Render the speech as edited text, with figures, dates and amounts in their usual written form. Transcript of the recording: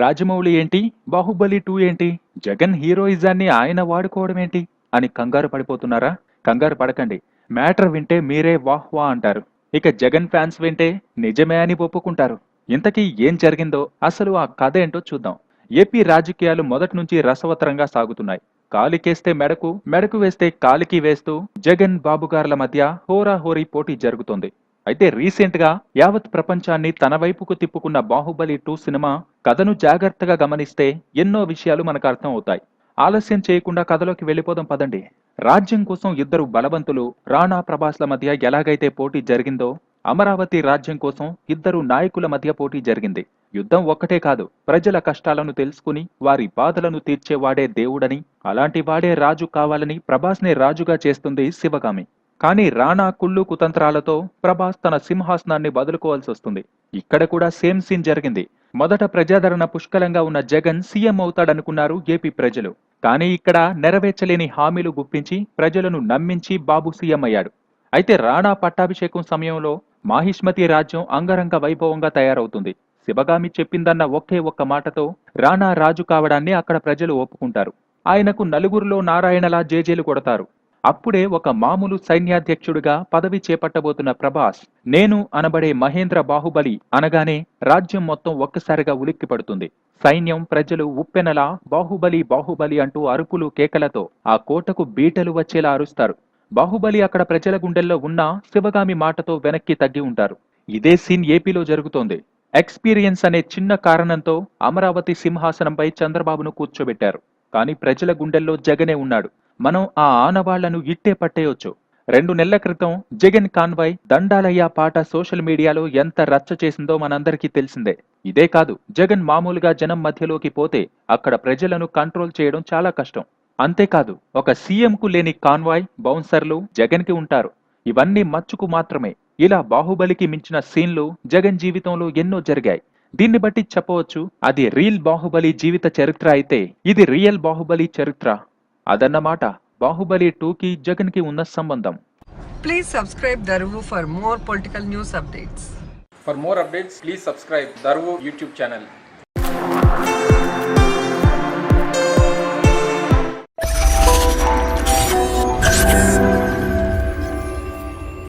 రాజమౌళి ఏంటి, బాహుబలి 2 ఏంటి, జగన్ హీరోయిజాన్ని ఆయన వాడుకోవడం ఏంటి అని కంగారు పడిపోతున్నారా? కంగారు పడకండి. మ్యాటర్ వింటే మీరే వాహ్ వా అంటారు. ఇక జగన్ ఫ్యాన్స్ వింటే నిజమే అని ఒప్పుకుంటారు. ఇంతకీ ఏం జరిగిందో, అసలు ఆ కథ ఏంటో చూద్దాం. ఏపీ రాజకీయాలు మొదటి నుంచి రసవత్తరంగా సాగుతున్నాయి. కాలికేస్తే మెడకు, మెడకు వేస్తే కాలికి వేస్తూ జగన్ బాబుగార్ల మధ్య హోరాహోరీ పోటీ జరుగుతోంది. అయితే రీసెంట్ గా యావత్ ప్రపంచాన్ని తన వైపుకు తిప్పుకున్న బాహుబలి 2 సినిమా కథను జాగ్రత్తగా గమనిస్తే ఎన్నో విషయాలు మనకు అర్థం అవుతాయి. ఆలస్యం చేయకుండా కథలోకి వెళ్ళిపోదాం పదండి. రాజ్యం కోసం ఇద్దరు బలవంతులు రాణా ప్రభాస్ల మధ్య ఎలాగైతే పోటీ జరిగిందో, అమరావతి రాజ్యం కోసం ఇద్దరు నాయకుల మధ్య పోటీ జరిగింది. యుద్ధం ఒక్కటే కాదు, ప్రజల కష్టాలను తెలుసుకుని వారి బాధలను తీర్చేవాడే దేవుడని, అలాంటి వాడే రాజు కావాలని ప్రభాస్నే రాజుగా చేస్తుంది శివగామి. కానీ రాణా కుళ్ళు కుతంత్రాలతో ప్రభాస్ తన సింహాసనాన్ని వదులుకోవాల్సి వస్తుంది. ఇక్కడ కూడా సేమ్ సీన్ జరిగింది. మొదట ప్రజాదరణ పుష్కలంగా ఉన్న జగన్ సీఎం అవుతాడనుకున్నారు ఏపీ ప్రజలు. కానీ ఇక్కడ నెరవేర్చలేని హామీలు గుప్పించి ప్రజలను నమ్మించి బాబు సీఎం అయ్యాడు. అయితే రాణా పట్టాభిషేకం సమయంలో మాహిష్మతి రాజ్యం అంగరంగ వైభవంగా తయారవుతుంది. శివగామి చెప్పిందన్న ఒకే ఒక్క మాటతో రాణా రాజు కావడాన్ని అక్కడ ప్రజలు ఒప్పుకుంటారు. ఆయనకు నలుగురిలో నారాయణలా జేజేలు కొడతారు. అప్పుడే ఒక మామూలు సైన్యాధ్యక్షుడిగా పదవి చేపట్టబోతున్న ప్రభాస్ నేను అనబడే మహేంద్ర బాహుబలి అనగానే రాజ్యం మొత్తం ఒక్కసారిగా ఉలిక్కిపడుతుంది. సైన్యం, ప్రజలు ఉప్పెనలా బాహుబలి బాహుబలి అంటూ అరుపులు కేకలతో ఆ కోటకు బీటలు వచ్చేలా అరుస్తారు. బాహుబలి అక్కడ ప్రజల గుండెల్లో ఉన్నా శివగామి మాటతో వెనక్కి తగ్గి ఉంటారు. ఇదే సీన్ ఏపీలో జరుగుతోంది. ఎక్స్పీరియన్స్ అనే చిన్న కారణంతో అమరావతి సింహాసనంపై చంద్రబాబును కూర్చోబెట్టారు. కానీ ప్రజల గుండెల్లో జగనే ఉన్నాడు. మనం ఆ ఆనవాళ్లను ఇట్టే పట్టేయొచ్చు. 2 నెలల క్రితం జగన్ కాన్వాయ్ దండాలయ్య పాట సోషల్ మీడియాలో ఎంత రచ్చ చేసిందో మనందరికీ తెలిసిందే. ఇదే కాదు, జగన్ మామూలుగా జనం మధ్యలోకి పోతే అక్కడ ప్రజలను కంట్రోల్ చేయడం చాలా కష్టం. అంతేకాదు, ఒక సీఎంకు లేని కాన్వాయ్, బౌన్సర్లు జగన్ కి ఉంటారు. ఇవన్నీ మచ్చుకు మాత్రమే. ఇలా బాహుబలికి మించిన సీన్లు జగన్ జీవితంలో ఎన్నో జరిగాయి. దీన్ని బట్టి చెప్పవచ్చు, అది రియల్ బాహుబలి జీవిత చరిత్ర అయితే ఇది రియల్ బాహుబలి చరిత్ర. అదన్నమాట బాహుబలి 2కి జగన్కి ఉన్న సంబంధం. Please subscribe Daruvu for more political news updates. For more updates, please subscribe Daruvu YouTube channel.